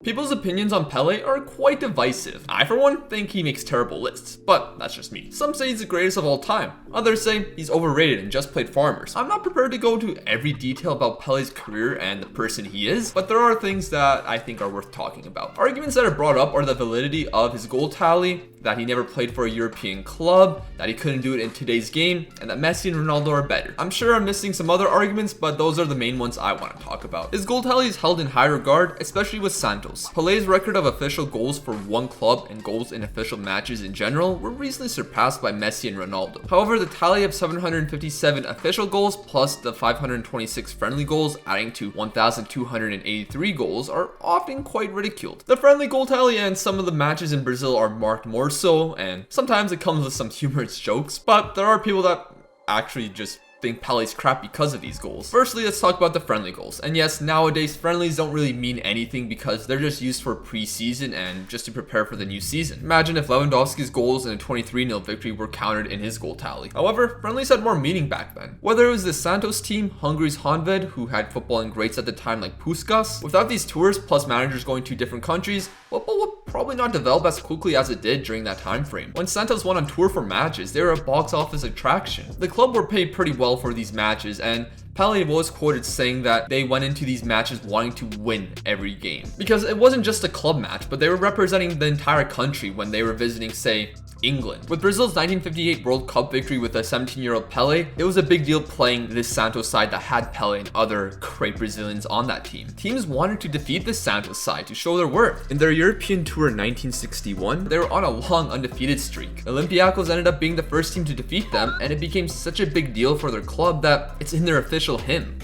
People's opinions on Pele are quite divisive. I, for one, think he makes terrible lists, but that's just me. Some say he's the greatest of all time. Others say he's overrated and just played farmers. I'm not prepared to go into every detail about Pele's career and the person he is, but there are things that I think are worth talking about. Arguments that are brought up are the validity of his goal tally, that he never played for a European club, that he couldn't do it in today's game, and that Messi and Ronaldo are better. I'm sure I'm missing some other arguments, but those are the main ones I want to talk about. His goal tally is held in high regard, especially with Santos. Pele's record of official goals for one club and goals in official matches in general were recently surpassed by Messi and Ronaldo. However, the tally of 757 official goals plus the 526 friendly goals, adding to 1,283 goals, are often quite ridiculed. The friendly goal tally and some of the matches in Brazil are marked more so, and sometimes it comes with some humorous jokes, but there are people that actually just think Pele's crap because of these goals. Firstly, let's talk about the friendly goals. And yes, nowadays friendlies don't really mean anything because they're just used for preseason and just to prepare for the new season. Imagine if Lewandowski's goals in a 23-0 victory were counted in his goal tally. However, friendlies had more meaning back then. Whether it was the Santos team, Hungary's Honvéd, who had footballing greats at the time like Puskás, without these tours plus managers going to different countries, football would probably not develop as quickly as it did during that time frame. When Santos went on tour for matches, they were a box office attraction. The club were paid pretty well for these matches, and Pele was quoted saying that they went into these matches wanting to win every game. Because it wasn't just a club match, but they were representing the entire country when they were visiting, say, England. With Brazil's 1958 World Cup victory with a 17-year-old Pele, it was a big deal playing this Santos side that had Pele and other great Brazilians on that team. Teams wanted to defeat the Santos side to show their worth. In their European tour in 1961, they were on a long undefeated streak. Olympiacos ended up being the first team to defeat them, and it became such a big deal for their club that it's in their official hymn.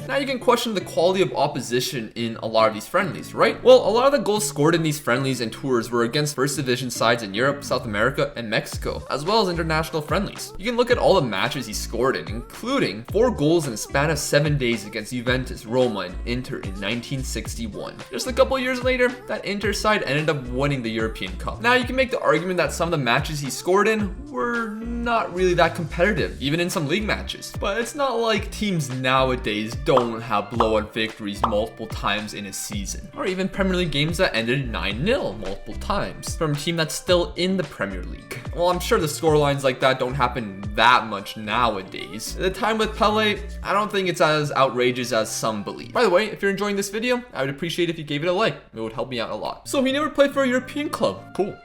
Now you can question the quality of opposition in a lot of these friendlies, right? Well, a lot of the goals scored in these friendlies and tours were against first division sides in Europe, South America, and Mexico, as well as international friendlies. You can look at all the matches he scored in, including 4 goals in a span of 7 days against Juventus, Roma, and Inter in 1961. Just a couple years later, that Inter side ended up winning the European Cup. Now you can make the argument that some of the matches he scored in were not really that competitive, even in some league matches. But it's not like teams nowadays don't have blowout victories multiple times in a season, or even Premier League games that ended 9-0 multiple times from a team that's still in the Premier League. Well, I'm sure the scorelines like that don't happen that much nowadays. At the time with Pele, I don't think it's as outrageous as some believe. By the way, if you're enjoying this video, I would appreciate if you gave it a like. It would help me out a lot. So he never played for a European club. Cool.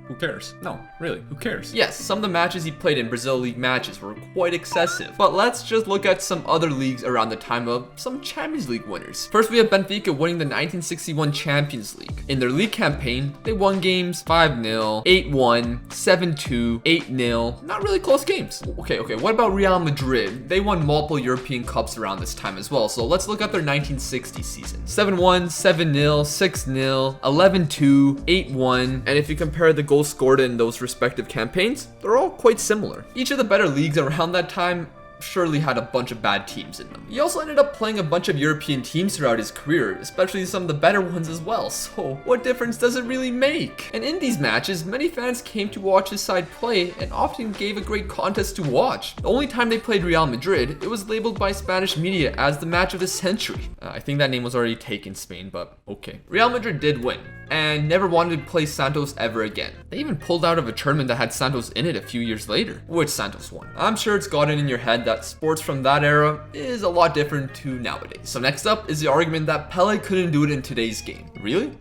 Who cares? No, really, who cares? Yes, some of the matches he played in Brazil League matches were quite excessive, but let's just look at some other leagues around the time of some Champions League winners. First, we have Benfica winning the 1961 Champions League. In their league campaign, they won games 5-0, 8-1, 7-2, 8-0. Not really close games. Okay, what about Real Madrid? They won multiple European Cups around this time as well, so let's look at their 1960 season. 7-1, 7-0, 6-0, 11-2, 8-1, and if you compare the goals scored in those respective campaigns, they're all quite similar. Each of the better leagues around that time surely had a bunch of bad teams in them. He also ended up playing a bunch of European teams throughout his career, especially some of the better ones as well, so what difference does it really make? And in these matches, many fans came to watch his side play and often gave a great contest to watch. The only time they played Real Madrid, it was labeled by Spanish media as the match of the century. I think that name was already taken in Spain, but okay. Real Madrid did win, and never wanted to play Santos ever again. They even pulled out of a tournament that had Santos in it a few years later, which Santos won. I'm sure it's gotten in your head that sports from that era is a lot different to nowadays. So next up is the argument that Pele couldn't do it in today's game. Really?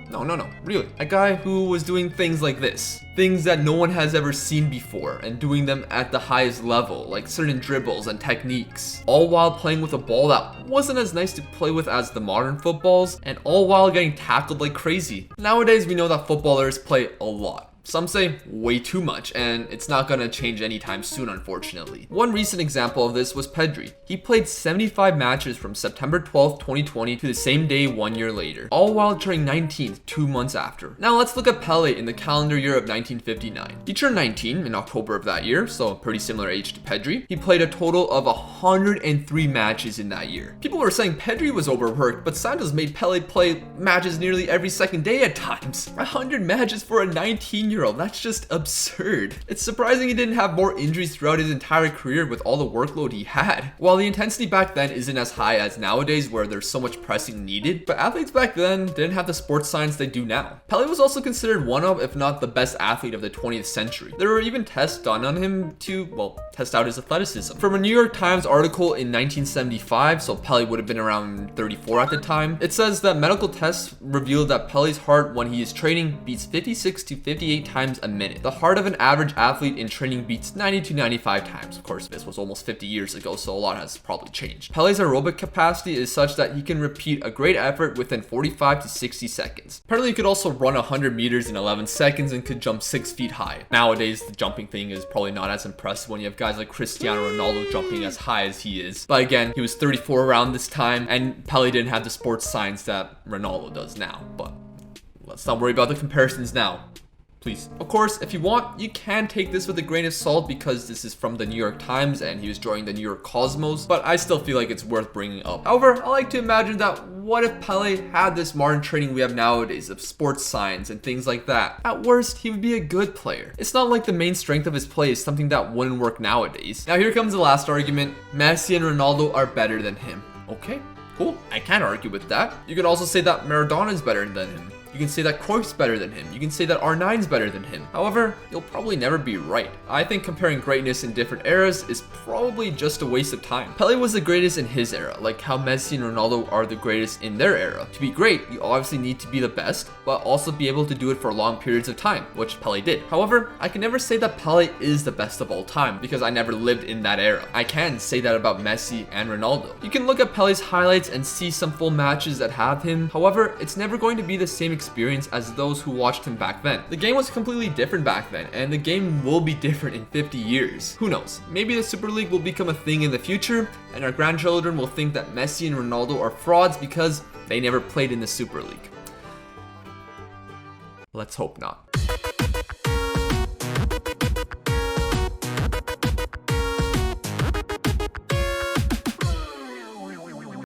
No, really. A guy who was doing things like this. Things that no one has ever seen before and doing them at the highest level, like certain dribbles and techniques. All while playing with a ball that wasn't as nice to play with as the modern footballs, and all while getting tackled like crazy. Nowadays, we know that footballers play a lot. Some say way too much, and it's not gonna change anytime soon, unfortunately. One recent example of this was Pedri. He played 75 matches from September 12th, 2020 to the same day 1 year later, all while turning 19th 2 months after. Now let's look at Pele in the calendar year of 1959. He turned 19 in October of that year, so a pretty similar age to Pedri. He played a total of 103 matches in that year. People were saying Pedri was overworked, but Santos made Pele play matches nearly every second day at times. 100 matches for a 19-year-old euro. That's just absurd. It's surprising he didn't have more injuries throughout his entire career with all the workload he had. While the intensity back then isn't as high as nowadays where there's so much pressing needed, but athletes back then didn't have the sports science they do now. Pele was also considered one of, if not the best athlete of the 20th century. There were even tests done on him to, well, test out his athleticism. From a New York Times article in 1975, so Pele would have been around 34 at the time, it says that medical tests revealed that Pele's heart when he is training beats 56 to 58 times a minute. The heart of an average athlete in training beats 90 to 95 times. Of course, this was almost 50 years ago, so a lot has probably changed. Pele's aerobic capacity is such that he can repeat a great effort within 45 to 60 seconds. Apparently, he could also run 100 meters in 11 seconds and could jump 6 feet high. Nowadays, the jumping thing is probably not as impressive when you have guys like Cristiano Ronaldo jumping as high as he is. But again, he was 34 around this time, and Pele didn't have the sports science that Ronaldo does now. But let's not worry about the comparisons now. Please. Of course, if you want, you can take this with a grain of salt because this is from the New York Times and he was drawing the New York Cosmos, but I still feel like it's worth bringing up. However, I like to imagine that what if Pele had this modern training we have nowadays of sports science and things like that? At worst, he would be a good player. It's not like the main strength of his play is something that wouldn't work nowadays. Now here comes the last argument. Messi and Ronaldo are better than him. Okay, cool. I can't argue with that. You could also say that Maradona is better than him. You can say that Chro's better than him. You can say that R9's better than him. However, you'll probably never be right. I think comparing greatness in different eras is probably just a waste of time. Pele was the greatest in his era, like how Messi and Ronaldo are the greatest in their era. To be great, you obviously need to be the best, but also be able to do it for long periods of time, which Pele did. However, I can never say that Pele is the best of all time because I never lived in that era. I can say that about Messi and Ronaldo. You can look at Pele's highlights and see some full matches that have him. However, it's never going to be the same experience as those who watched him back then. The game was completely different back then, and the game will be different in 50 years. Who knows? Maybe the Super League will become a thing in the future, and our grandchildren will think that Messi and Ronaldo are frauds because they never played in the Super League. Let's hope not.